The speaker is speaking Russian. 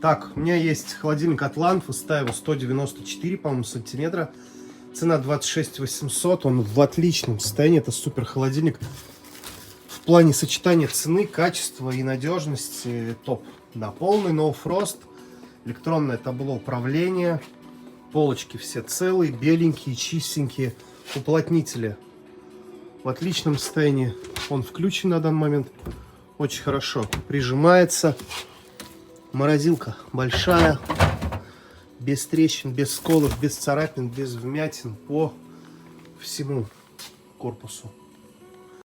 Так, у меня есть холодильник Атлант, высота его 194, по-моему, сантиметра. Цена 26 800, он в отличном состоянии, это супер холодильник. В плане сочетания цены, качества и надежности топ. Да, полный No Frost, электронное табло управления, полочки все целые, беленькие, чистенькие, уплотнители в отличном состоянии. Он включен на данный момент, очень хорошо прижимается. Морозилка большая, без трещин, без сколов, без царапин, без вмятин по всему корпусу.